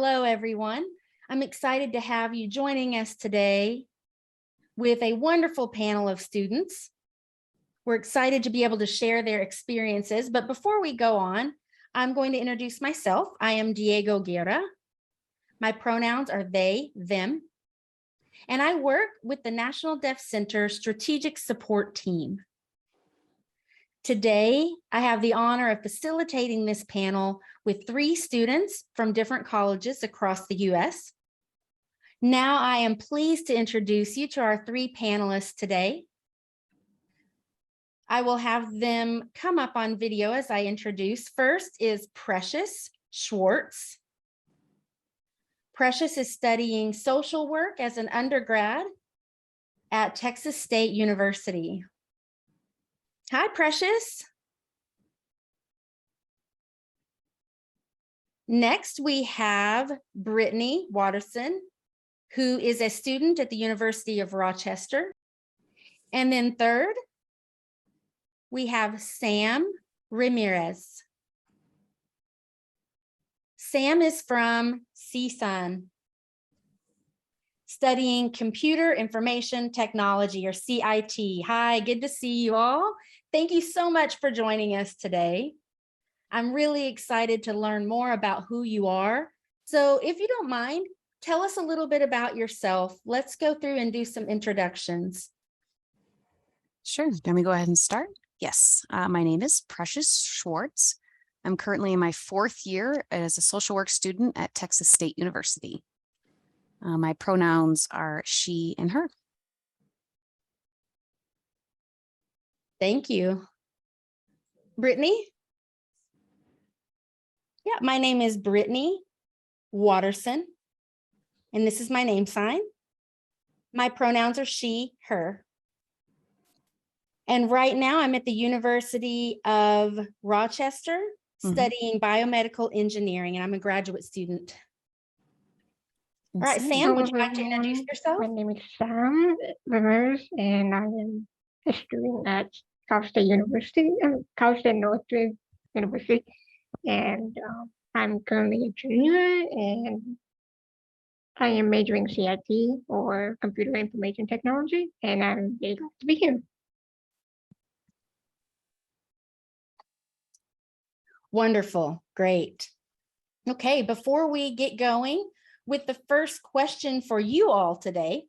hello, everyone. I'm excited to have you joining us today with a wonderful panel of students. We're excited to be able to share their experiences, but before we go on, I'm going to introduce myself. I am Diego Guerra. My pronouns are they, them, and I work with the National Deaf Center Strategic Support Team. Today, I have the honor of facilitating this panel with 3 students from different colleges across the U.S. Now I am pleased to introduce you to our 3 panelists today. I will have them come up on video as I introduce. First is Precious Schwartz. Precious is studying social work as an undergrad at Texas State University. Hi, Precious. Next, we have Brittany Watterson, who is a student at the University of Rochester. And then third, we have Sam Ramirez. Sam is from CSUN, studying Computer Information Technology, or CIT. Hi, good to see you all. Thank you so much for joining us today. I'm really excited to learn more about who you are. So if you don't mind, tell us a little bit about yourself. Let's go through and do some introductions. Sure. Let me go ahead and start. Yes, my name is Precious Schwartz. I'm currently in my 4th year as a social work student at Texas State University. My pronouns are she and her. Thank you. Brittany? Yeah, my name is Brittany Watterson, and this is my name sign. My pronouns are she, her. And right now I'm at the University of Rochester studying biomedical engineering, and I'm a graduate student. All right, Sam, would you like to introduce yourself? My name is Sam Ramirez, and I am a student at Cal State University, Cal State Northwest University, and I'm currently a junior, and I am majoring CIT, or Computer Information Technology, and I'm very glad to be here. Wonderful, great. Okay, before we get going with the first question for you all today,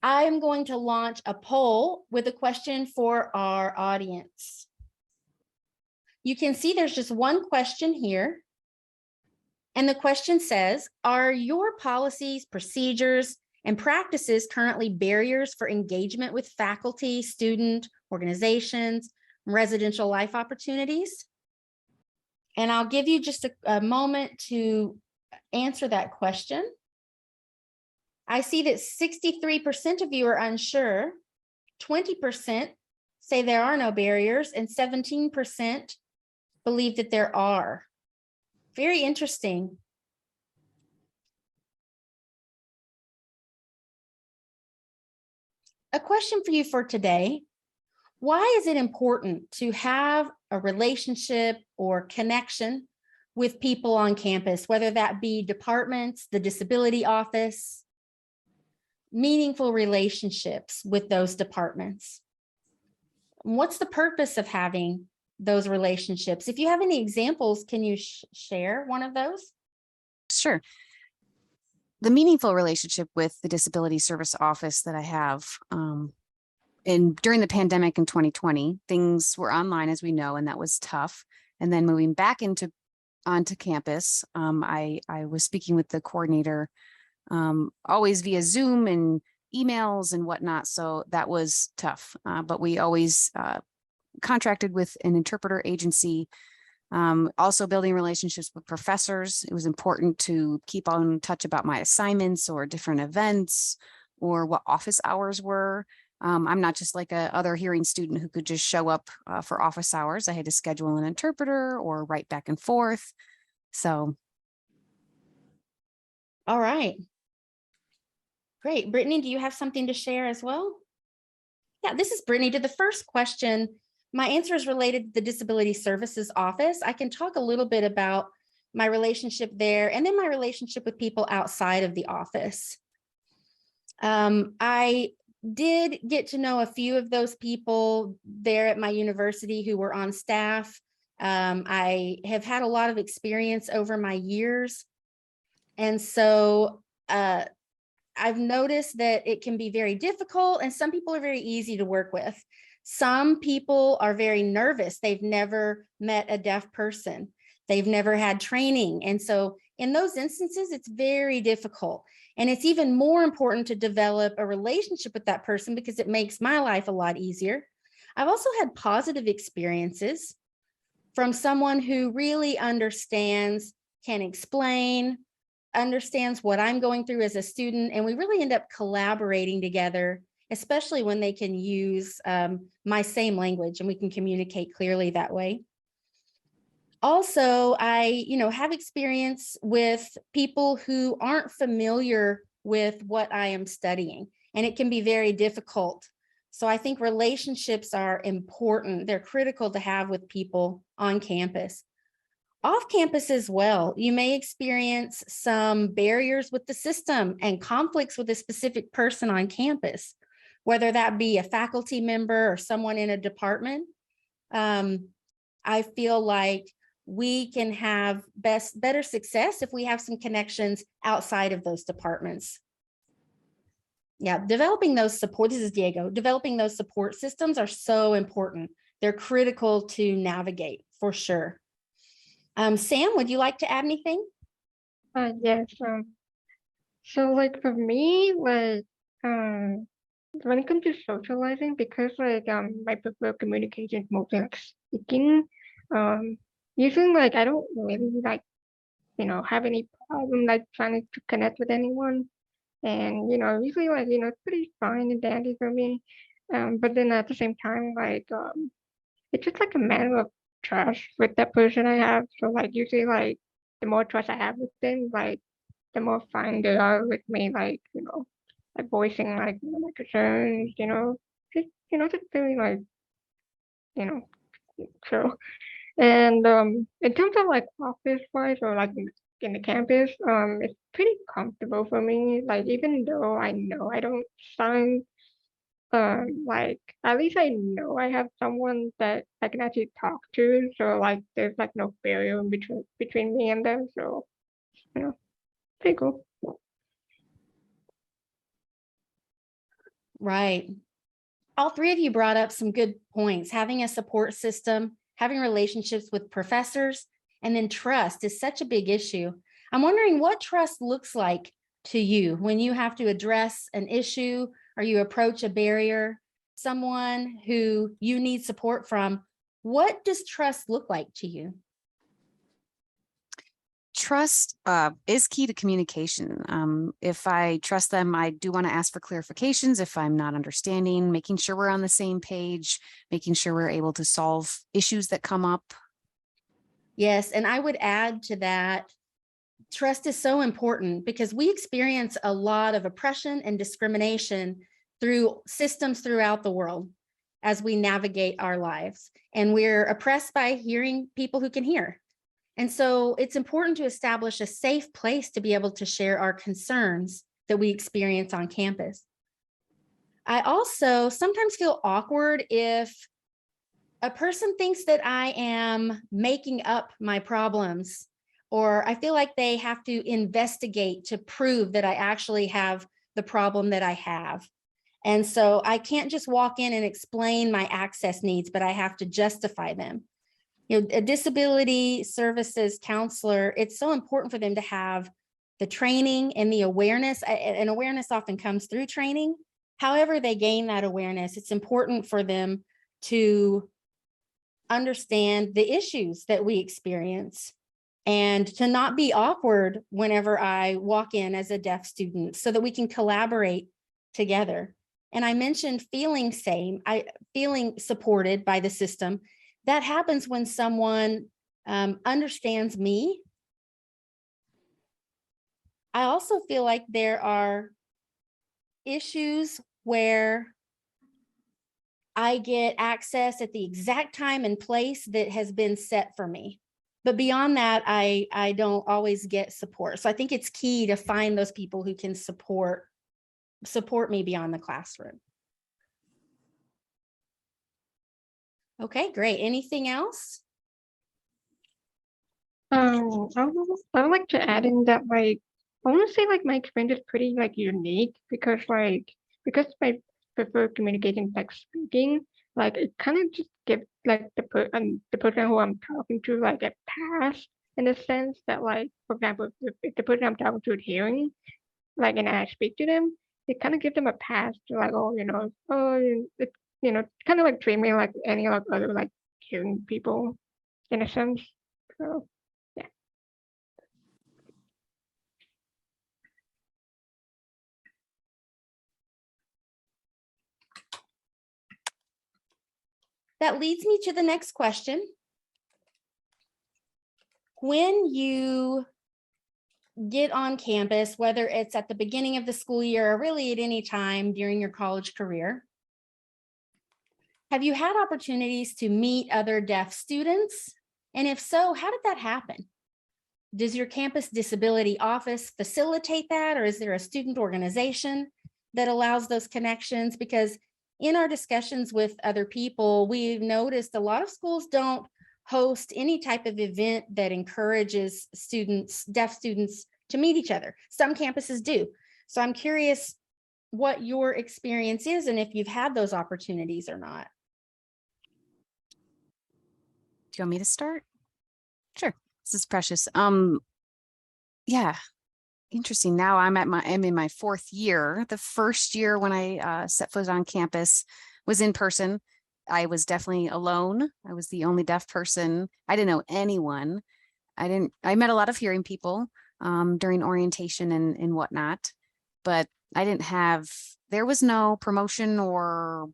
I am going to launch a poll with a question for our audience. You can see there's just one question here. And the question says, are your policies, procedures, and practices currently barriers for engagement with faculty, student, organizations, residential life opportunities? And I'll give you just a moment to answer that question. I see that 63% of you are unsure, 20% say there are no barriers, and 17% believe that there are. Very interesting. A question for you for today. Why is it important to have a relationship or connection with people on campus, whether that be departments, the disability office, meaningful relationships with those departments? What's the purpose of having those relationships? If you have any examples, can you share one of those? Sure. The meaningful relationship with the Disability Service Office that I have, and during the pandemic in 2020, things were online, as we know, and that was tough. And then moving back onto campus, I was speaking with the coordinator, always via Zoom and emails and whatnot. So that was tough, but we always contracted with an interpreter agency. Also building relationships with professors. It was important to keep on touch about my assignments or different events or what office hours were. I'm not just like a other hearing student who could just show up for office hours. I had to schedule an interpreter or write back and forth. So. All right. Great. Brittany, do you have something to share as well? Yeah, this is Brittany. To the first question, my answer is related to the Disability Services Office. I can talk a little bit about my relationship there, and then my relationship with people outside of the office. I did get to know a few of those people there at my university who were on staff. I have had a lot of experience over my years. And so I've noticed that it can be very difficult, and some people are very easy to work with. Some people are very nervous. They've never met a deaf person. They've never had training. And so in those instances, it's very difficult. And it's even more important to develop a relationship with that person because it makes my life a lot easier. I've also had positive experiences from someone who really understands, can explain, understands what I'm going through as a student, and we really end up collaborating together, especially when they can use my same language and we can communicate clearly that way. Also, I have experience with people who aren't familiar with what I am studying, and it can be very difficult. So I think relationships are important. They're critical to have with people on campus. Off campus as well, you may experience some barriers with the system and conflicts with a specific person on campus, whether that be a faculty member or someone in a department. I feel like we can have better success if we have some connections outside of those departments. Yeah, developing those support, this is Diego, developing those support systems are so important. They're critical to navigate for sure. Sam, would you like to add anything? Yes. So like for me, like when it comes to socializing, because like my preferred communication is mostly like speaking, usually like I don't really like have any problem like trying to connect with anyone, and usually like it's pretty fine and dandy for me, but then at the same time like it's just like a matter of trust with that person I have. So like usually like the more trust I have with them, like the more fine they are with me, like like voicing like my concerns, just feeling like you know so. And in terms of like office wise or like in the campus, it's pretty comfortable for me. Like even though I know I don't sound like at least I know I have someone that I can actually talk to. So like there's like no barrier in between me and them. So pretty cool. Right. All three of you brought up some good points. Having a support system, having relationships with professors, and then trust is such a big issue. I'm wondering what trust looks like to you when you have to address an issue or you approach a barrier, someone who you need support from. What does trust look like to you? Trust is key to communication. If I trust them, I do want to ask for clarifications if I'm not understanding, making sure we're on the same page, making sure we're able to solve issues that come up. Yes, and I would add to that, trust is so important because we experience a lot of oppression and discrimination through systems throughout the world as we navigate our lives. And we're oppressed by hearing people who can hear. And so it's important to establish a safe place to be able to share our concerns that we experience on campus. I also sometimes feel awkward if a person thinks that I am making up my problems, or I feel like they have to investigate to prove that I actually have the problem that I have. And so I can't just walk in and explain my access needs, but I have to justify them. A disability services counselor, it's so important for them to have the training and the awareness, and awareness often comes through training. However they gain that awareness, it's important for them to understand the issues that we experience and to not be awkward whenever I walk in as a deaf student so that we can collaborate together. And I mentioned feeling supported by the system. That happens when someone understands me. I also feel like there are issues where I get access at the exact time and place that has been set for me. But beyond that, I don't always get support. So I think it's key to find those people who can support me beyond the classroom. Okay, great. Anything else? I would like to add in that like I want to say like my experience is pretty like unique because I prefer communicating text speaking, like it kind of just gives like the person who I'm talking to like a pass in the sense that like for example if the person I'm talking to is hearing like and I speak to them, it kind of gives them a pass to like it kind of like treat me like any like other like hearing people in a sense. So yeah. That leads me to the next question. When you get on campus, whether it's at the beginning of the school year or really at any time during your college career, have you had opportunities to meet other deaf students? And if so, how did that happen? Does your campus disability office facilitate that, or is there a student organization that allows those connections? Because in our discussions with other people, we've noticed a lot of schools don't host any type of event that encourages students, deaf students, to meet each other. Some campuses do. So I'm curious what your experience is and if you've had those opportunities or not. Do you want me to start? Sure. This is Precious. Yeah, interesting. Now I'm in my fourth year. The first year when I set foot on campus was in person. I was definitely alone. I was the only deaf person. I didn't know anyone. I met a lot of hearing people during orientation and whatnot, but there was no promotion or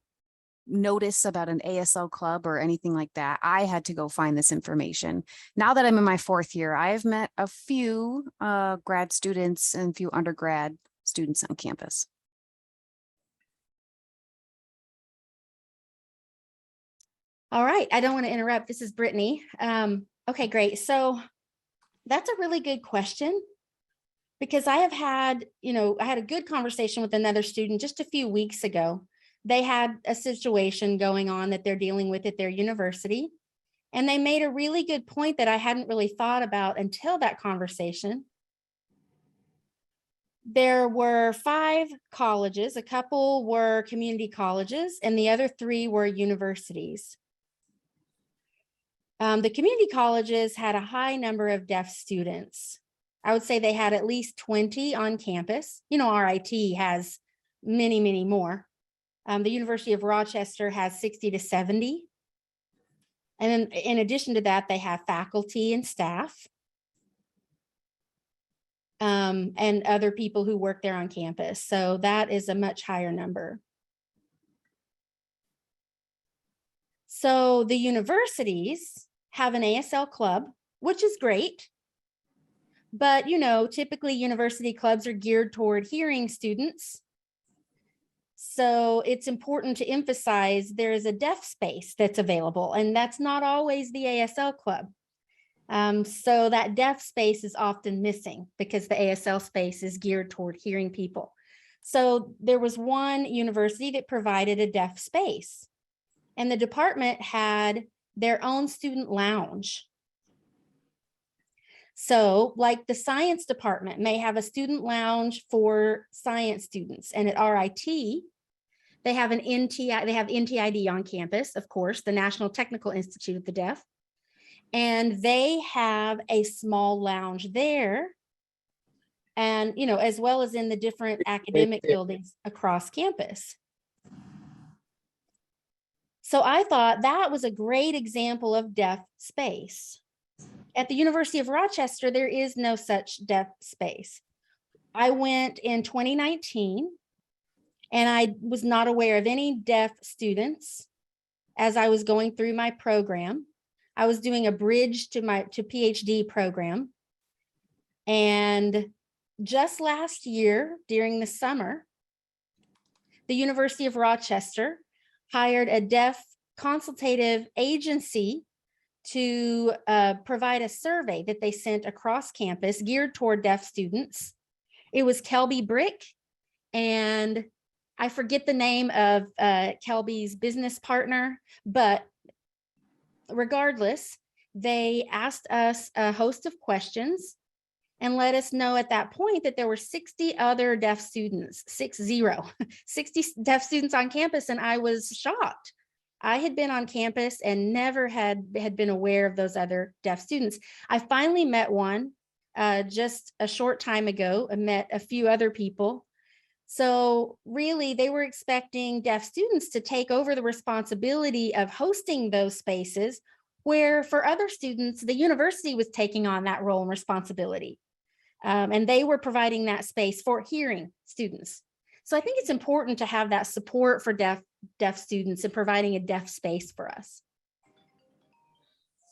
notice about an ASL club or anything like that. I had to go find this information. Now that I'm in my fourth year, I have met a few grad students and a few undergrad students on campus. All right, I don't want to interrupt. This is Brittany. Okay, great. So that's a really good question because I had a good conversation with another student just a few weeks ago. They had a situation going on that they're dealing with at their university. And they made a really good point that I hadn't really thought about until that conversation. There were 5 colleges, a couple were community colleges, and the other 3 were universities. The community colleges had a high number of deaf students. I would say they had at least 20 on campus. RIT has many, many more. The University of Rochester has 60 to 70. And then in addition to that, they have faculty and staff and other people who work there on campus. So that is a much higher number. So the universities have an ASL club, which is great. But, typically university clubs are geared toward hearing students. So it's important to emphasize there is a deaf space that's available, and that's not always the ASL club. So that deaf space is often missing because the ASL space is geared toward hearing people. So there was one university that provided a deaf space, and the department had their own student lounge. So like the science department may have a student lounge for science students, and at RIT, they have NTID on campus, of course, the National Technical Institute of the Deaf, and they have a small lounge there, and as well as in the different academic buildings across campus. So I thought that was a great example of deaf space. At the University of Rochester, there is no such deaf space. I went in 2019, and I was not aware of any deaf students as I was going through my program. I was doing a bridge to PhD program. And just last year, during the summer, the University of Rochester hired a deaf consultative agency to provide a survey that they sent across campus geared toward deaf students. It was Kelby Brick, and I forget the name of Kelby's business partner, but regardless, they asked us a host of questions and let us know at that point that there were 60 other deaf students, 60 deaf students on campus, and I was shocked. I had been on campus and never had been aware of those other deaf students. I finally met one just a short time ago. I met a few other people. So really, they were expecting deaf students to take over the responsibility of hosting those spaces, where for other students, the university was taking on that role and responsibility. And they were providing that space for hearing students. So I think it's important to have that support for deaf students and providing a deaf space for us.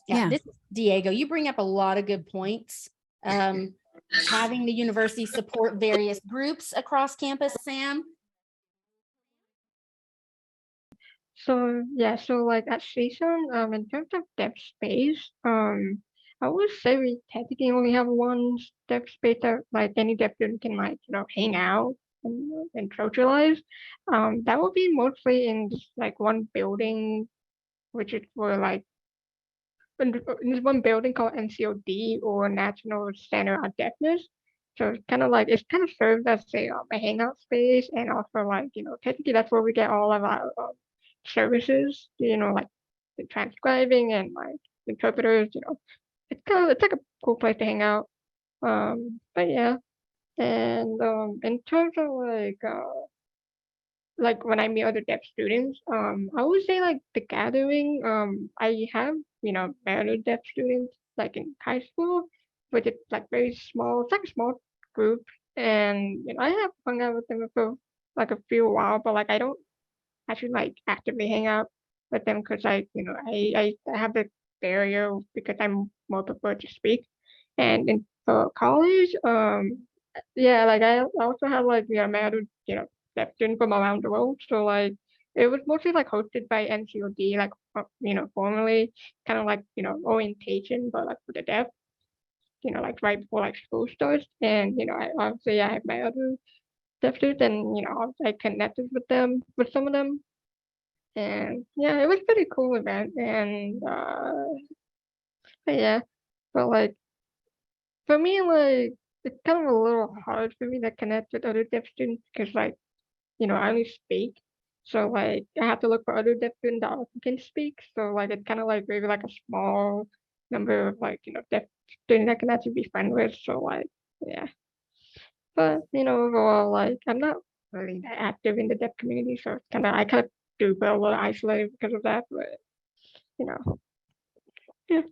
Yeah. This is Diego. You bring up a lot of good points. Having the university support various groups across campus, Sam. So yeah, so like at Season, in terms of dev space, I would say we technically only have one dev space that like any dev student can like, hang out and socialize. That would be mostly in just like one building, which is for like in this one building called NCOD, or National Center on Deafness. So it's kind of serves as a hangout space, and also like, technically that's where we get all of our services, like the transcribing and like interpreters, it's like a cool place to hang out. But yeah, and in terms of like when I meet other deaf students, I would say like the gathering, I have, met other deaf students like in high school, but it's like very small. It's like a small group, and I have hung out with them for like a few while, but like I don't actually like actively hang out with them because I have the barrier because I'm more prefer to speak. And in college, yeah, like I also have like met other, deaf students from around the world. So like it was mostly like hosted by NCOD, like formally kind of like orientation, but like for the deaf, like right before like school starts. And I obviously I have my other deaf students, and I connected with some of them, and yeah, it was pretty cool event. And but yeah, but like for me, like it's kind of a little hard for me to connect with other deaf students because like I only speak, so like I have to look for other deaf students that also can speak. So like it's kind of like maybe like a small number of like deaf students I can actually be friends with. So like yeah, but overall, like I'm not really that active in the deaf community, so it's I kind of do feel a little isolated because of that. But you know, yeah.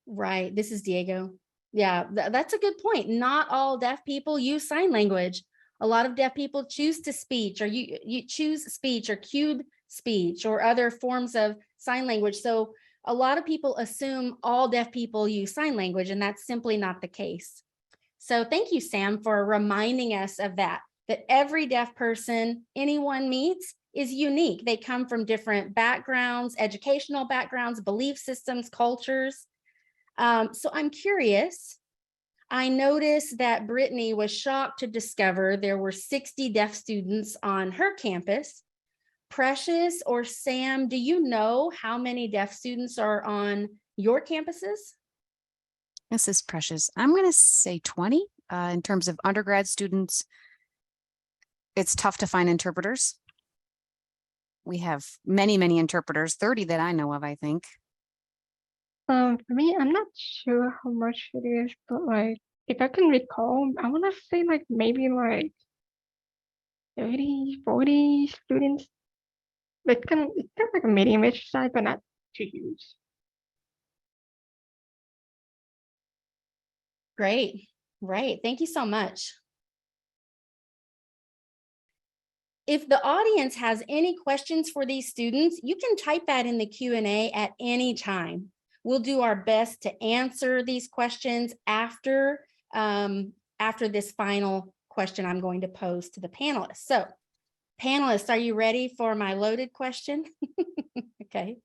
Right. This is Diego. Yeah, that's a good point. Not all deaf people use sign language. A lot of deaf people choose to speech, or you choose speech or cued speech or other forms of sign language. So a lot of people assume all deaf people use sign language, and that's simply not the case. So thank you, Sam, for reminding us of that every deaf person anyone meets is unique. They come from different backgrounds, educational backgrounds, belief systems, cultures. So I'm curious. I noticed that Brittany was shocked to discover there were 60 deaf students on her campus. Precious or Sam, do you know how many deaf students are on your campuses? This is Precious. I'm going to say 20 in terms of undergrad students. It's tough to find interpreters. We have many, many interpreters, 30 that I know of, I think. For me, I'm not sure how much it is, but like if I can recall, I want to say like maybe like 30, 40 students. It's kind of like a medium-ish size, but not too huge. Great. Right. Thank you so much. If the audience has any questions for these students, you can type that in the Q&A at any time. We'll do our best to answer these questions after this final question I'm going to pose to the panelists. So panelists, are you ready for my loaded question? Okay.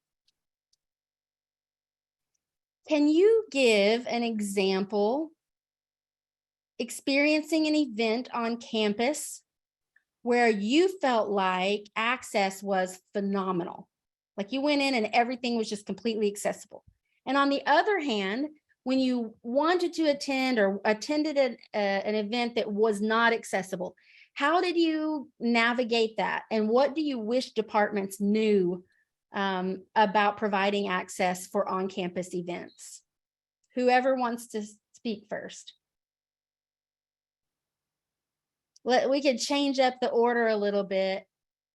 Can you give an example experiencing an event on campus where you felt like access was phenomenal? Like you went in and everything was just completely accessible. And on the other hand, when you wanted to attend or attended an event that was not accessible, how did you navigate that? And what do you wish departments knew about providing access for on-campus events? Whoever wants to speak first. We could change up the order a little bit.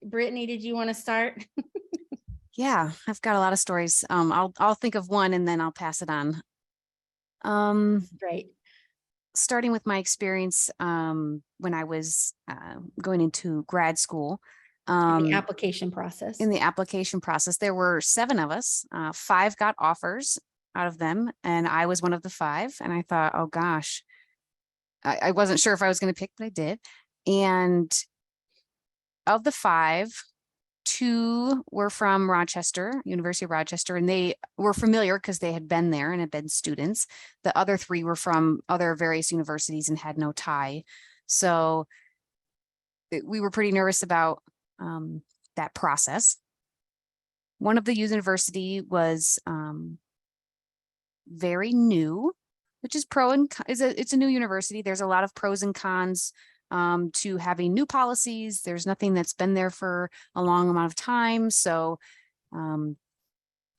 Brittany, did you want to start? Yeah, I've got a lot of stories. I'll think of one and then I'll pass it on. Great. Starting with my experience when I was going into grad school. The application process. In the application process, there were 7 of us. 5 got offers out of them, and I was one of the 5. And I thought, oh gosh, I wasn't sure if I was going to pick, but I did. And of the 5, 2 were from Rochester, University of Rochester, and they were familiar because they had been there and had been students. The other 3 were from other various universities and had no tie. So we were pretty nervous about that process. One of the university was very new, which is it's a new university. There's a lot of pros and cons to having new policies. There's nothing that's been there for a long amount of time. So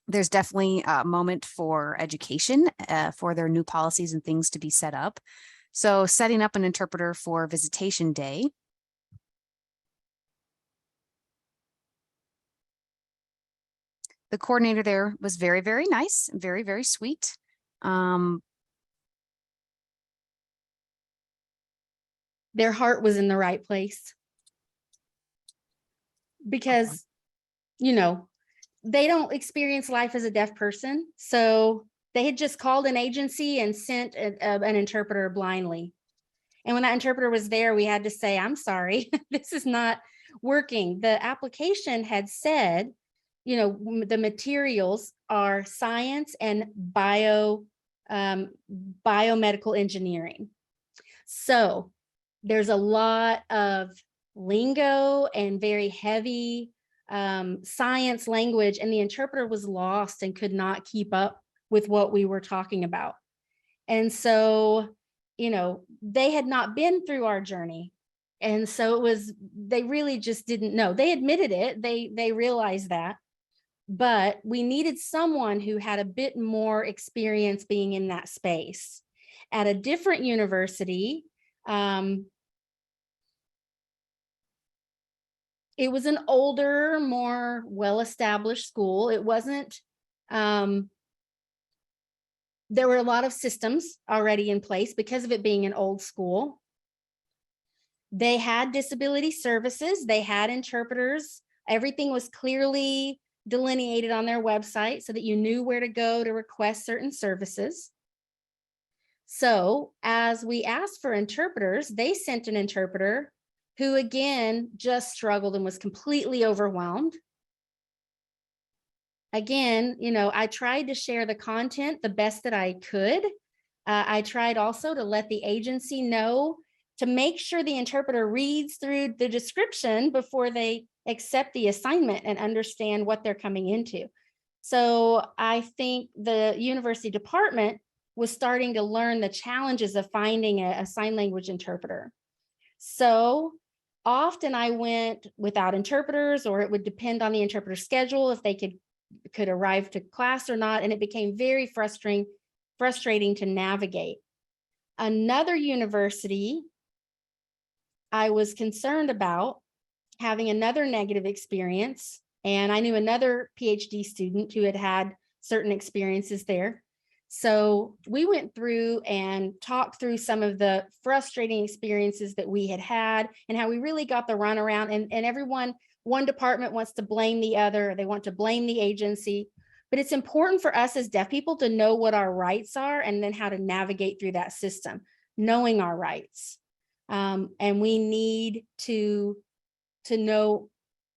there's definitely a moment for education for their new policies and things to be set up. So setting up an interpreter for visitation day. The coordinator there was very, very nice, very, very sweet. Their heart was in the right place because, you know, they don't experience life as a deaf person. So they had just called an agency and sent an interpreter blindly. And when that interpreter was there, we had to say, I'm sorry, this is not working. The application had said, you know, the materials are science and biomedical engineering. So there's a lot of lingo and very heavy science language, and the interpreter was lost and could not keep up with what we were talking about. And so, you know, they had not been through our journey. And so they really just didn't know. They admitted it, they realized that. But we needed someone who had a bit more experience being in that space. At a different university, it was an older, more well-established school. It wasn't, there were a lot of systems already in place because of it being an old school. They had disability services, they had interpreters, everything was clearly delineated on their website so that you knew where to go to request certain services. So as we asked for interpreters, they sent an interpreter who again just struggled and was completely overwhelmed. Again, you know, I tried to share the content the best that I could. I tried also to let the agency know to make sure the interpreter reads through the description before they accept the assignment and understand what they're coming into. So I think the university department was starting to learn the challenges of finding a sign language interpreter. So often I went without interpreters, or it would depend on the interpreter schedule if they could arrive to class or not, and it became very frustrating to navigate. Another university I was concerned about having another negative experience, and I knew another PhD student who had had certain experiences there. So we went through and talked through some of the frustrating experiences that we had had and how we really got the runaround, and one department wants to blame the other, they want to blame the agency. But it's important for us as deaf people to know what our rights are and then how to navigate through that system, knowing our rights. And we need to know,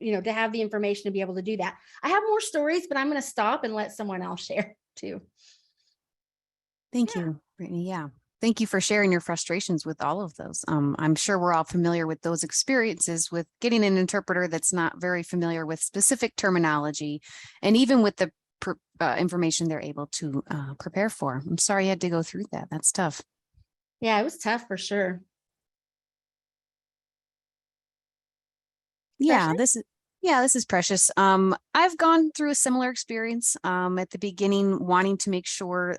to have the information to be able to do that. I have more stories, but I'm going to stop and let someone else share too. Thank you, Brittany. Yeah. Thank you for sharing your frustrations with all of those. I'm sure we're all familiar with those experiences with getting an interpreter that's not very familiar with specific terminology, and even with the information they're able to prepare for. I'm sorry you had to go through that. That's tough. Yeah, it was tough for sure. Yeah, Precious? this is Precious. I've gone through a similar experience at the beginning, wanting to make sure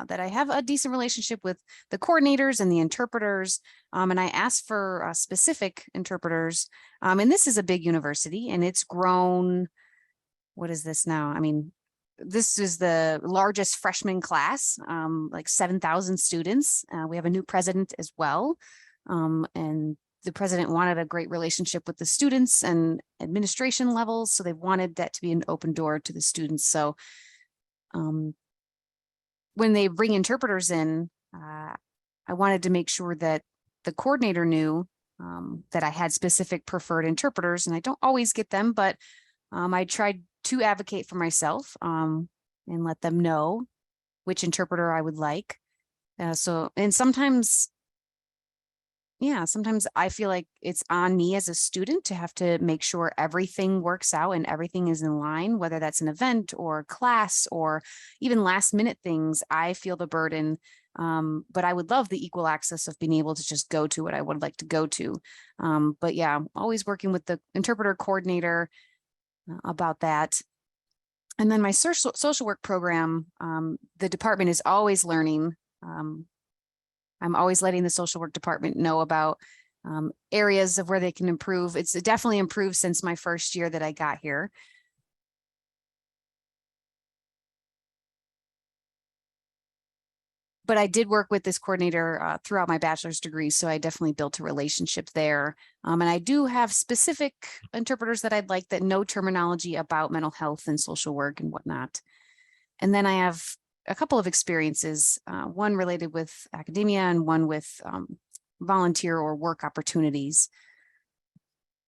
that I have a decent relationship with the coordinators and the interpreters. And I asked for specific interpreters. And this is a big university, and it's grown. What is this now? I mean, this is the largest freshman class, like 7,000 students. We have a new president as well. And the president wanted a great relationship with the students and administration levels. So they wanted that to be an open door to the students. So when they bring interpreters in, I wanted to make sure that the coordinator knew that I had specific preferred interpreters, and I don't always get them, but I tried to advocate for myself and let them know which interpreter I would like. And sometimes I feel like it's on me as a student to have to make sure everything works out and everything is in line, whether that's an event or class or even last minute things. I feel the burden, but I would love the equal access of being able to just go to what I would like to go to. But yeah, I'm always working with the interpreter coordinator about that. And then my social work program, the department is always learning. I'm always letting the social work department know about areas of where they can improve. It's definitely improved since my first year that I got here. But I did work with this coordinator throughout my bachelor's degree, so I definitely built a relationship there. And I do have specific interpreters that I'd like that know terminology about mental health and social work and whatnot. And then I have a couple of experiences, one related with academia and one with volunteer or work opportunities.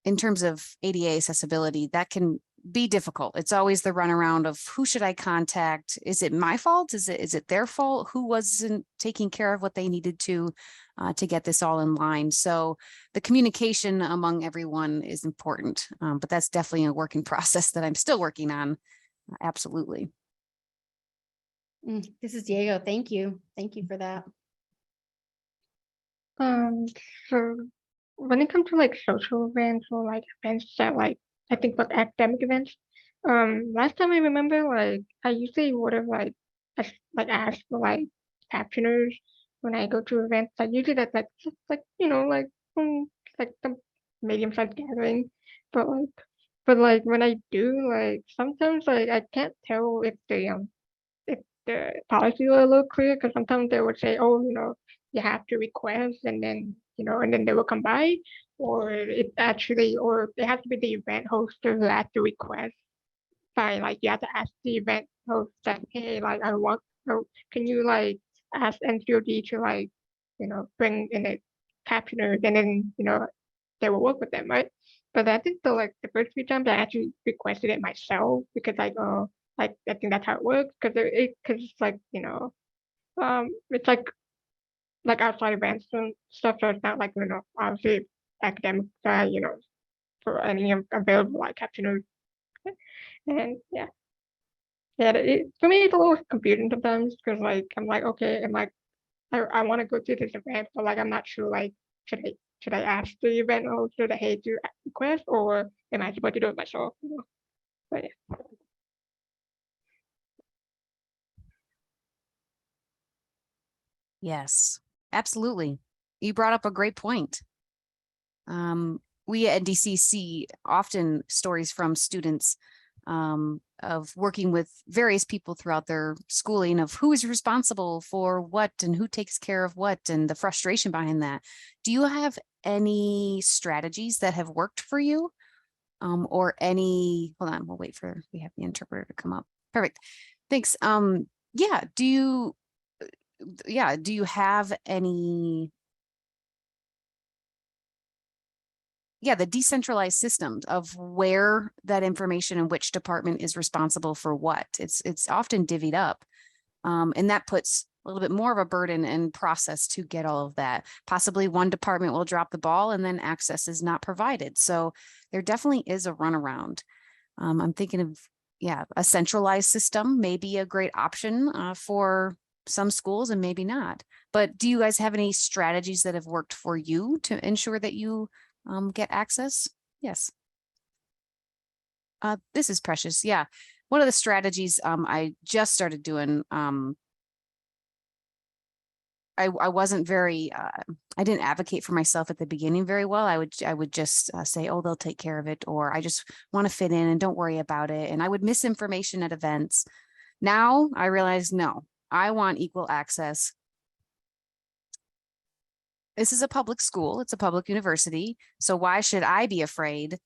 In terms of ADA accessibility, that can be difficult. It's always the runaround of who should I contact? Is it my fault? Is it their fault? Who wasn't taking care of what they needed to get this all in line? So the communication among everyone is important, but that's definitely a working process that I'm still working on. Absolutely. This is Diego. Thank you. Thank you for that. So when it comes to like social events or like events that like I think like academic events, last time I remember like I usually would have like asked for like captioners when I go to events. Like usually that's like just like like some medium-sized gathering, but like when I do like sometimes like I can't tell if the policies are a little clear because sometimes they would say, oh, you have to request and then, and then they will come by, or or it has to be the event host who has to request by like, you have to ask the event host that, hey, like can you like ask NCOD to like, bring in a captioner and then, they will work with them, right? But I think the first few times I actually requested it myself because like I think that's how it works because it's like it's like outside events and stuff, so it's not like obviously academic for any available like captioners. And yeah, for me it's a little confusing sometimes because like I'm like, okay, and like I want to go to this event, but like I'm not sure like should I ask the event host to hey to request, or am I supposed to do it myself? But yeah. Yes, absolutely. You brought up a great point. We at NDC see often stories from students of working with various people throughout their schooling of who is responsible for what and who takes care of what and the frustration behind that. Do you have any strategies that have worked for you? Or any, hold on, we have the interpreter to come up. Perfect. Thanks. Yeah, do you have any yeah, the decentralized systems of where that information and which department is responsible for what. It's often divvied up. And that puts a little bit more of a burden and process to get all of that. Possibly one department will drop the ball and then access is not provided. So there definitely is a runaround. I'm thinking of, yeah, a centralized system may be a great option for some schools and maybe not. But do you guys have any strategies that have worked for you to ensure that you get access? Yes. This is Precious. Yeah. One of the strategies I just started doing, I wasn't very, I didn't advocate for myself at the beginning very well. I would just say, oh, they'll take care of it, or I just want to fit in and don't worry about it. And I would miss information at events. Now I realize, no, I want equal access. This is a public school. It's a public university. So why should I be afraid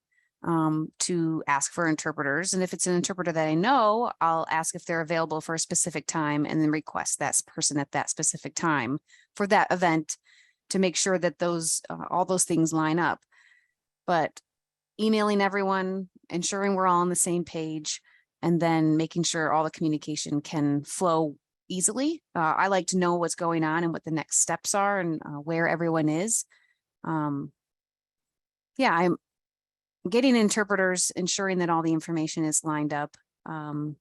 to ask for interpreters? And if it's an interpreter that I know, I'll ask if they're available for a specific time and then request that person at that specific time for that event to make sure that those all those things line up. But emailing everyone, ensuring we're all on the same page, and then making sure all the communication can flow easily. I like to know what's going on and what the next steps are and where everyone is. Yeah, I'm getting interpreters, ensuring that all the information is lined up. But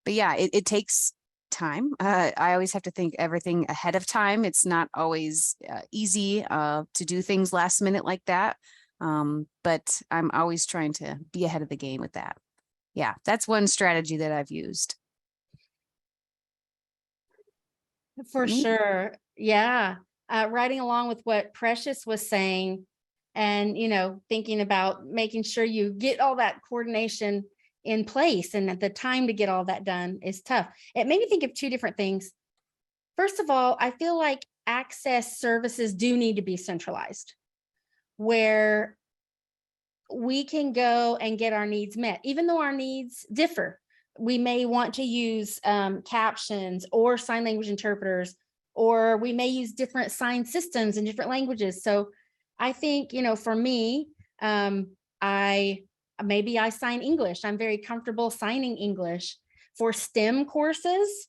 yeah, it takes time. I always have to think everything ahead of time. It's not always easy to do things last minute like that. But I'm always trying to be ahead of the game with that. Yeah, that's one strategy that I've used. For Me? sure. Yeah. Riding along with what Precious was saying and, thinking about making sure you get all that coordination in place and at the time to get all that done is tough. It made me think of two different things. First of all, I feel like access services do need to be centralized, where we can go and get our needs met, even though our needs differ. We may want to use captions or sign language interpreters, or we may use different sign systems in different languages. So I think, for me, I sign English. I'm very comfortable signing English. For STEM courses,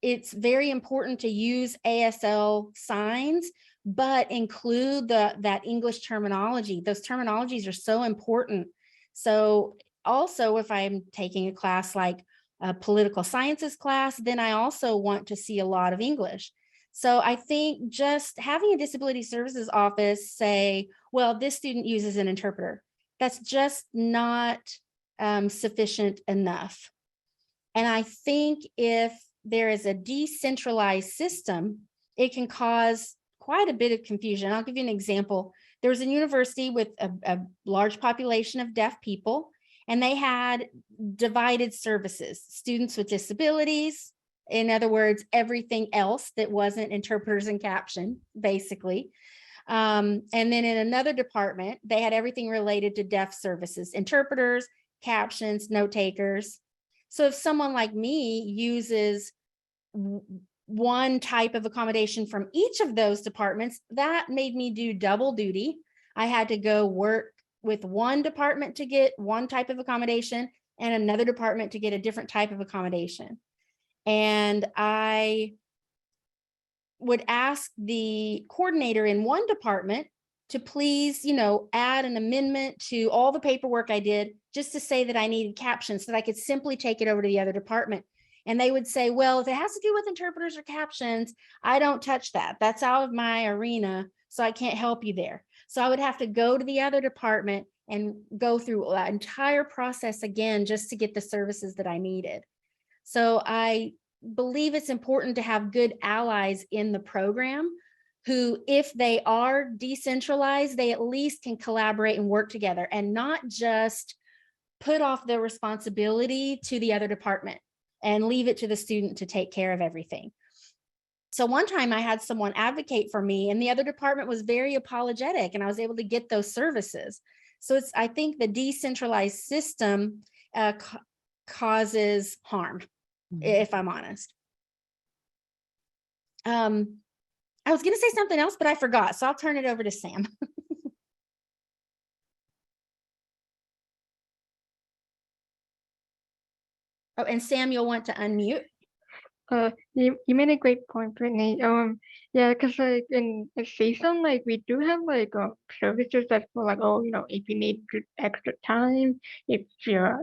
it's very important to use ASL signs, but include that English terminology. Those terminologies are so important. So also, if I'm taking a class like a political sciences class, then I also want to see a lot of English. So I think just having a disability services office say, well, this student uses an interpreter, that's just not sufficient enough. And I think if there is a decentralized system, it can cause quite a bit of confusion. I'll give you an example. There was a university with a large population of deaf people, and they had divided services, students with disabilities, in other words, everything else that wasn't interpreters and caption, basically. And then in another department, they had everything related to deaf services, interpreters, captions, note takers. So if someone like me uses one type of accommodation from each of those departments, that made me do double duty. I had to go work with one department to get one type of accommodation and another department to get a different type of accommodation. And I would ask the coordinator in one department to please, add an amendment to all the paperwork I did just to say that I needed captions so that I could simply take it over to the other department. And they would say, well, if it has to do with interpreters or captions, I don't touch that. That's out of my arena, so I can't help you there. So I would have to go to the other department and go through that entire process again just to get the services that I needed. So I believe it's important to have good allies in the program who, if they are decentralized, they at least can collaborate and work together and not just put off the responsibility to the other department and leave it to the student to take care of everything. So one time I had someone advocate for me and the other department was very apologetic and I was able to get those services. So I think the decentralized system causes harm, if I'm honest. I was going to say something else, but I forgot. So I'll turn it over to Sam. Oh, and Sam, you'll want to unmute. You made a great point, Brittany. Yeah, because like in a season, like we do have like services that for like, oh, if you need extra time, if you're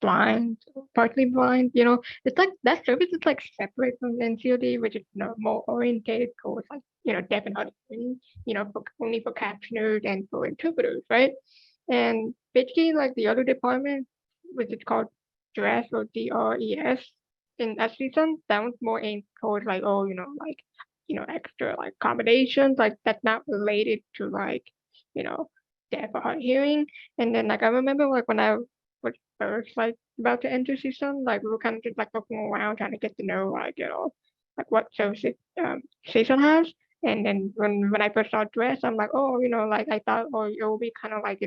blind, partly blind, it's like that service is like separate from NCOD, which is more orientated towards like deaf and other things, only for captioners and for interpreters, right? And basically, like the other department, which is called DRES or DRES in that season, that was more aimed towards like, oh, like, extra like accommodations, like that's not related to like, deaf or hard hearing. And then like I remember like when I was first like about to enter season, like we were kind of just like looking around trying to get to know like, like what services season has. And then when I first saw dress, I'm like, oh, like I thought, oh, it will be kind of like,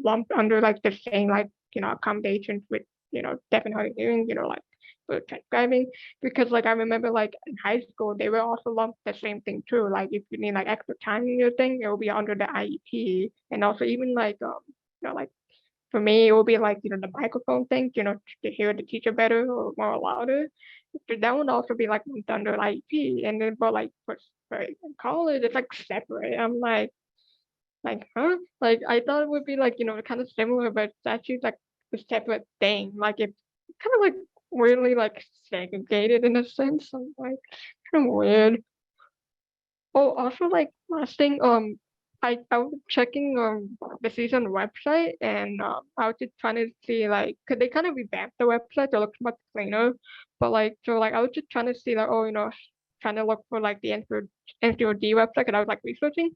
lumped under like the same like, accommodations with, deaf and hard hearing, like for transcribing, because like I remember like in high school they were also lumped the same thing too. Like if you need like extra time in your thing, it will be under the IEP, and also even like like for me it will be like the microphone thing, to hear the teacher better or more louder. So that would also be like lumped under IEP, and then but like for college it's like separate. I'm like huh? Like I thought it would be like kind of similar, but it's actually like a separate thing. Like it's kind of like weirdly like segregated in a sense. I'm like kind of weird. Oh, also like last thing, I was checking the season website, and I was just trying to see like could they kind of revamp the website to look much cleaner, but like so like I was just trying to see like oh trying to look for like the NCOD website, and I was like researching,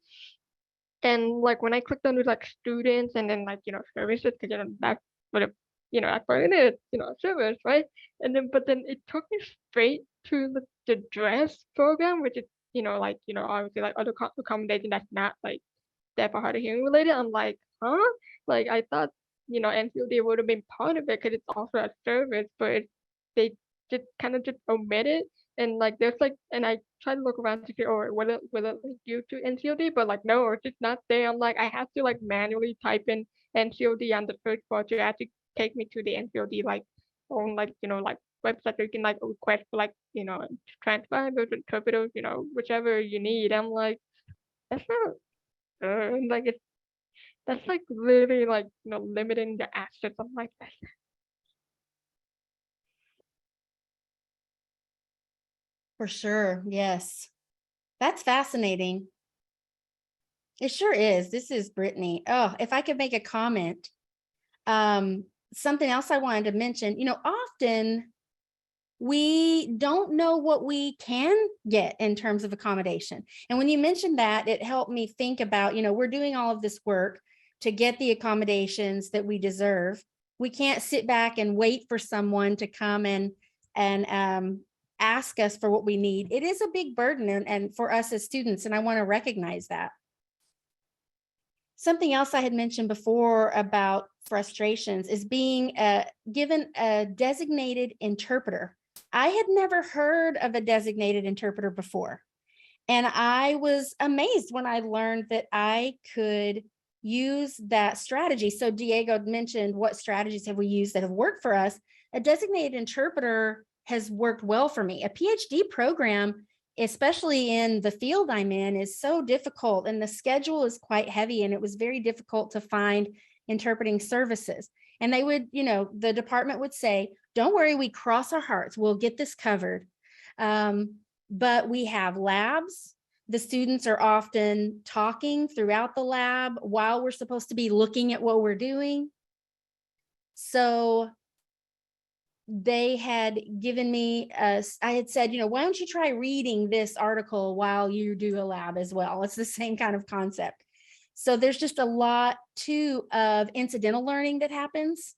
and like when I clicked on like students and then like services, because that would have that's what it is, service, right? And then but then it took me straight to the dress program, which is like obviously like other accommodation that's not like deaf or hard of hearing related. I'm like, huh? Like I thought NCOD would have been part of it because it's also a service, but they just kind of just omit it. And like there's like, and I try to look around to see, or will it link you to NCOD? But like no, it's just not there. I'm like, I have to like manually type in NCOD on the search bar to actually take me to the NCOD like own like like website where you can like request for like transcribers, interpreters, whichever you need. I'm like, that's not like it's that's like really like limiting the access of like that. For sure. Yes. That's fascinating. It sure is. This is Brittany. Oh, if I could make a comment, something else I wanted to mention, often we don't know what we can get in terms of accommodation. And when you mentioned that, it helped me think about, we're doing all of this work to get the accommodations that we deserve. We can't sit back and wait for someone to come and ask us for what we need. It is a big burden and for us as students, and I want to recognize that. Something else I had mentioned before about frustrations is being given a designated interpreter. I had never heard of a designated interpreter before. And I was amazed when I learned that I could use that strategy. So Diego mentioned what strategies have we used that have worked for us. A designated interpreter has worked well for me. A PhD program, especially in the field I'm in, is so difficult and the schedule is quite heavy, and it was very difficult to find interpreting services. And they would, the department would say, don't worry, we cross our hearts, we'll get this covered. But we have labs. The students are often talking throughout the lab while we're supposed to be looking at what we're doing. So they had given me, I had said, why don't you try reading this article while you do a lab as well? It's the same kind of concept. So there's just a lot too of incidental learning that happens.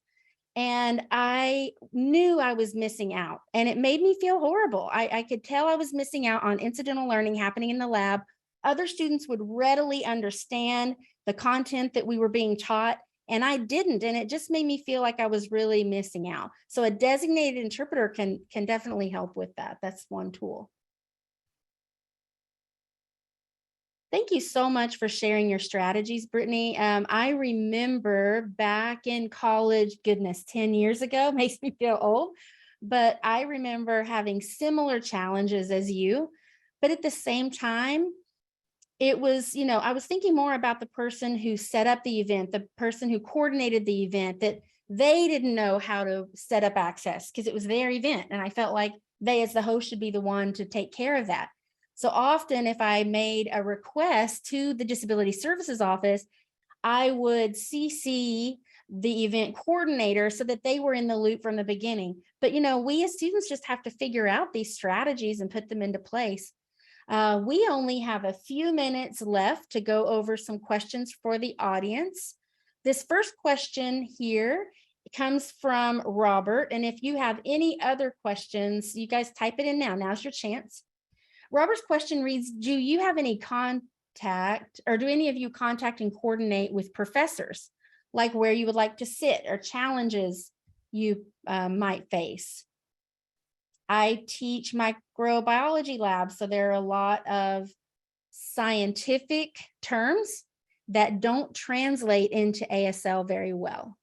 And I knew I was missing out, and it made me feel horrible. I could tell I was missing out on incidental learning happening in the lab. Other students would readily understand the content that we were being taught, and I didn't. And it just made me feel like I was really missing out. So a designated interpreter can definitely help with that. That's one tool. Thank you so much for sharing your strategies, Brittany. I remember back in college, goodness, 10 years ago, makes me feel old, but I remember having similar challenges as you. But at the same time, it was, I was thinking more about the person who set up the event, the person who coordinated the event, that they didn't know how to set up access because it was their event. And I felt like they, as the host, should be the one to take care of that. So often, if I made a request to the Disability Services Office, I would CC the event coordinator so that they were in the loop from the beginning. But, we as students just have to figure out these strategies and put them into place. We only have a few minutes left to go over some questions for the audience. This first question here comes from Robert. And if you have any other questions, you guys type it in now. Now's your chance. Robert's question reads, do you have any contact, or do any of you contact and coordinate with professors, like where you would like to sit or challenges you might face? I teach microbiology labs, so there are a lot of scientific terms that don't translate into ASL very well.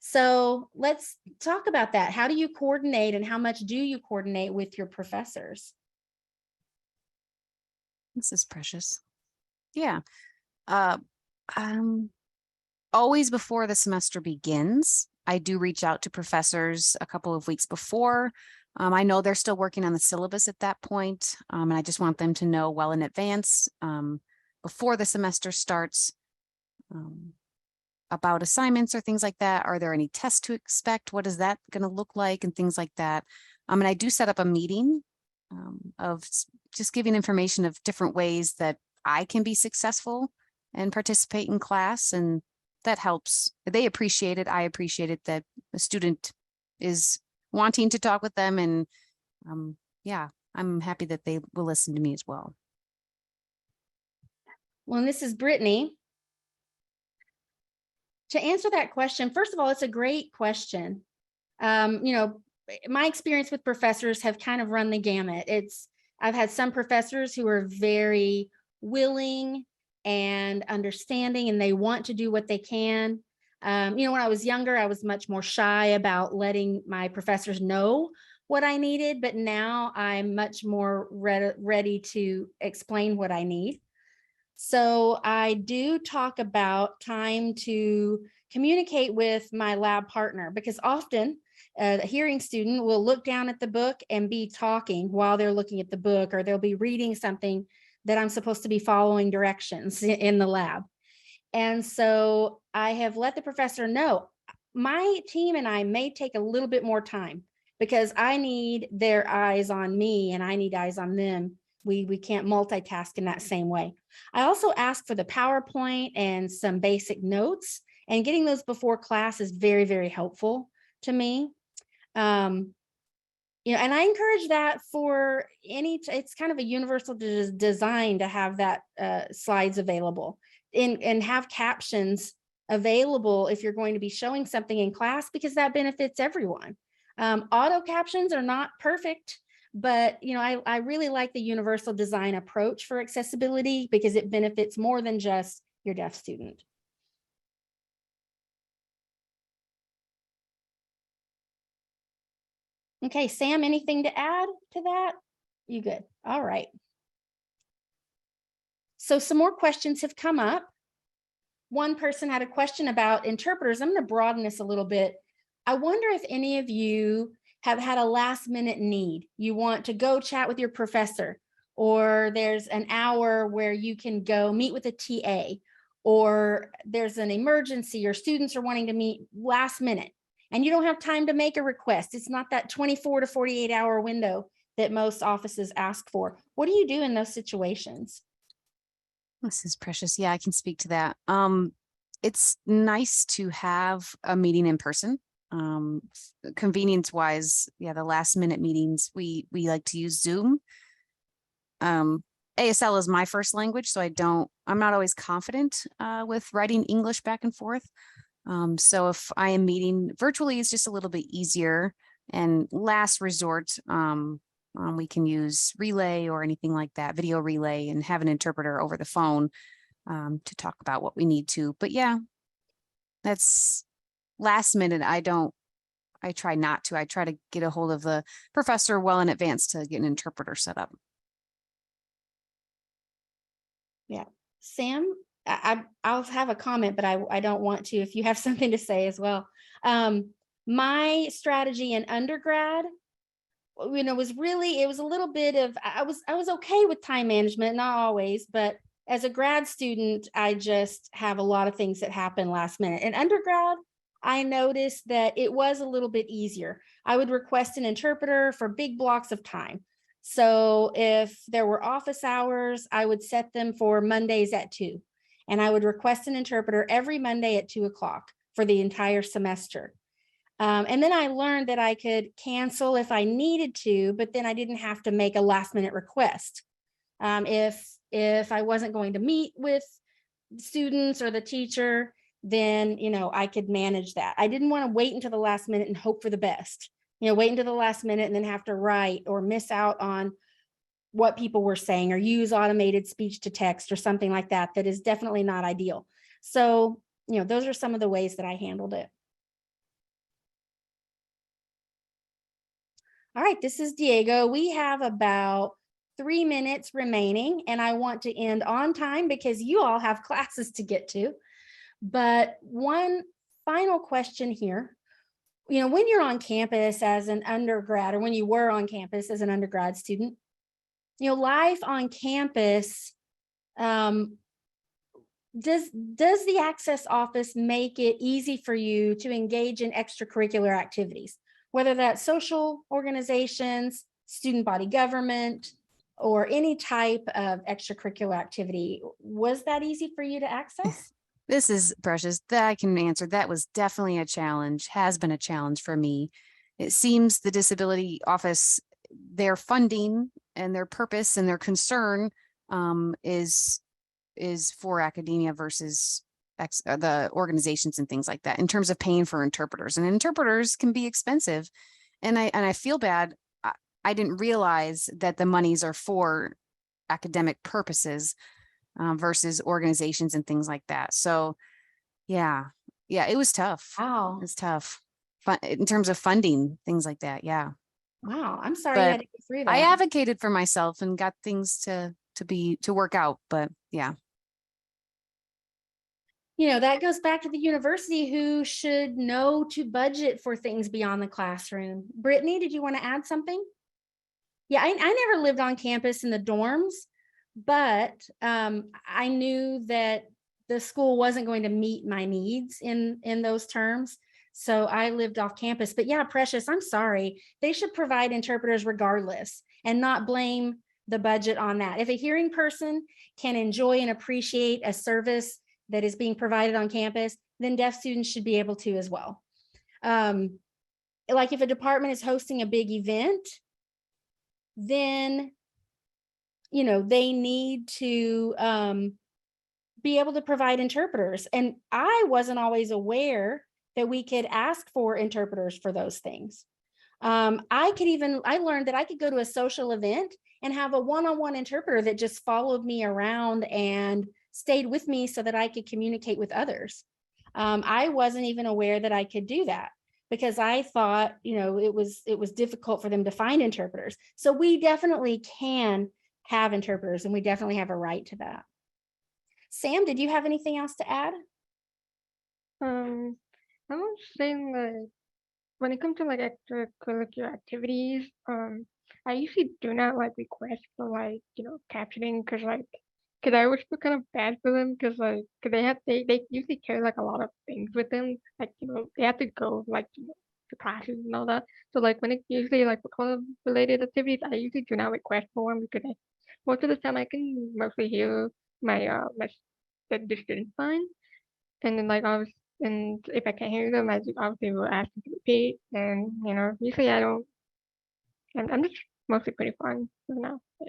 So let's talk about that. How do you coordinate, and how much do you coordinate with your professors? This is Precious. Yeah. Always before the semester begins, I do reach out to professors a couple of weeks before. I know they're still working on the syllabus at that point, and I just want them to know well in advance, before the semester starts, about assignments or things like that. Are there any tests to expect? What is that going to look like, and things like that. And I do set up a meeting of just giving information of different ways that I can be successful and participate in class, and that helps. They appreciate it. I appreciate it that a student is wanting to talk with them, and yeah, I'm happy that they will listen to me as well. Well, and this is Brittany. To answer that question, first of all, it's a great question. My experience with professors have kind of run the gamut. I've had some professors who are very willing and understanding, and they want to do what they can. When I was younger, I was much more shy about letting my professors know what I needed, but now I'm much more ready to explain what I need. So I do talk about time to communicate with my lab partner, because often a hearing student will look down at the book and be talking while they're looking at the book, or they'll be reading something that I'm supposed to be following directions in the lab. And so I have let the professor know my team and I may take a little bit more time, because I need their eyes on me and I need eyes on them. We can't multitask in that same way. I also ask for the PowerPoint and some basic notes, and getting those before class is very, very helpful to me. And I encourage that for it's kind of a universal design to have that slides available and have captions available if you're going to be showing something in class, because that benefits everyone. Auto captions are not perfect, but I really like the universal design approach for accessibility, because it benefits more than just your deaf student. Okay, Sam, anything to add to that? You good? All right. So some more questions have come up. One person had a question about interpreters. I'm going to broaden this a little bit. I wonder if any of you have had a last minute need. You want to go chat with your professor, or there's an hour where you can go meet with a TA, or there's an emergency, your students are wanting to meet last minute, and you don't have time to make a request. It's not that 24 to 48 hour window that most offices ask for. What do you do in those situations? This is Precious. Yeah, I can speak to that. It's nice to have a meeting in person. Convenience wise, yeah, the last minute meetings, we like to use Zoom. ASL is my first language, so I'm not always confident with writing English back and forth. So if I am meeting virtually, it's just a little bit easier. And last resort, we can use relay or anything like that, video relay, and have an interpreter over the phone to talk about what we need to. But yeah, that's last minute. I try not to. I try to get a hold of the professor well in advance to get an interpreter set up. Yeah. Sam, I'll have a comment, but I don't want to, if you have something to say as well. My strategy in undergrad, was really, it was a little bit of, I was okay with time management, not always, but as a grad student, I just have a lot of things that happen last minute. In undergrad, I noticed that it was a little bit easier. I would request an interpreter for big blocks of time. So if there were office hours, I would set them for Mondays at 2. And I would request an interpreter every Monday at 2 o'clock for the entire semester. And then I learned that I could cancel if I needed to, but then I didn't have to make a last minute request. If I wasn't going to meet with students or the teacher, then, I could manage that. I didn't want to wait until the last minute and hope for the best, wait until the last minute and then have to write or miss out on what people were saying or use automated speech to text or something like that. That is definitely not ideal. So, those are some of the ways that I handled it. All right, this is Diego. We have about 3 minutes remaining, and I want to end on time because you all have classes to get to. But one final question here. When you're on campus as an undergrad, or when you were on campus as an undergrad student, life on campus, does the Access Office make it easy for you to engage in extracurricular activities, whether that's social organizations, student body government, or any type of extracurricular activity? Was that easy for you to access? This is Precious. That I can answer. That was definitely a challenge, has been a challenge for me. It seems the disability office, their funding and their purpose and their concern is for academia versus the organizations and things like that in terms of paying for interpreters. And interpreters can be expensive. And I feel bad. I didn't realize that the monies are for academic purposes versus organizations and things like that. So yeah, it was tough. Wow. It's tough in terms of funding, things like that. Yeah. Wow. I'm sorry But you had to go through that. I advocated for myself and got things to work out, but yeah. That goes back to the university, who should know to budget for things beyond the classroom. Brittany, did you want to add something? Yeah, I never lived on campus in the dorms, but I knew that the school wasn't going to meet my needs in those terms. So I lived off campus. But yeah, Precious, I'm sorry. They should provide interpreters regardless and not blame the budget on that. If a hearing person can enjoy and appreciate a service that is being provided on campus, then deaf students should be able to as well. Like if a department is hosting a big event, then they need to be able to provide interpreters. And I wasn't always aware that we could ask for interpreters for those things. I learned that I could go to a social event and have a one-on-one interpreter that just followed me around and stayed with me so that I could communicate with others. I wasn't even aware that I could do that, because I thought, it was difficult for them to find interpreters. So we definitely can have interpreters, and we definitely have a right to that. Sam, did you have anything else to add? I was saying that when it comes to like extracurricular activities, I usually do not like request for like, captioning, because I always feel kind of bad for them, because they usually carry like a lot of things with them, like, they have to go like, to classes and all that. So like when it usually like recording related activities, I usually do not request for them, because most of the time I can mostly hear the students fine. And then and if I can't hear them, I just obviously will ask them to repeat. And usually I don't. I'm just mostly pretty fine for now. Yeah.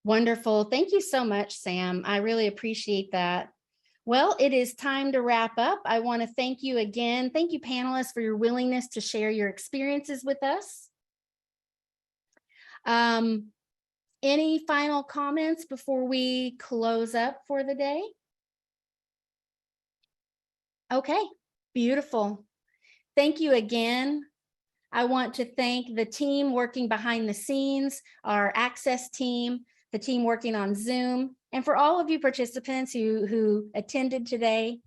Wonderful. Thank you so much, Sam. I really appreciate that. Well, it is time to wrap up. I want to thank you again. Thank you, panelists, for your willingness to share your experiences with us. Any final comments before we close up for the day? Okay, beautiful. Thank you again. I want to thank the team working behind the scenes, our Access team, the team working on Zoom, and for all of you participants who attended today.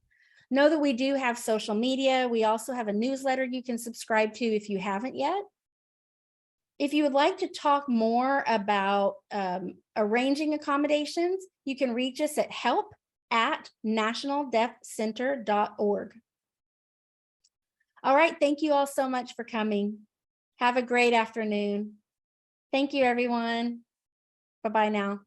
Know that we do have social media. We also have a newsletter you can subscribe to if you haven't yet. If you would like to talk more about arranging accommodations, you can reach us at help@nationaldeafcenter.org. All right, thank you all so much for coming. Have a great afternoon. Thank you, everyone. Bye-bye now.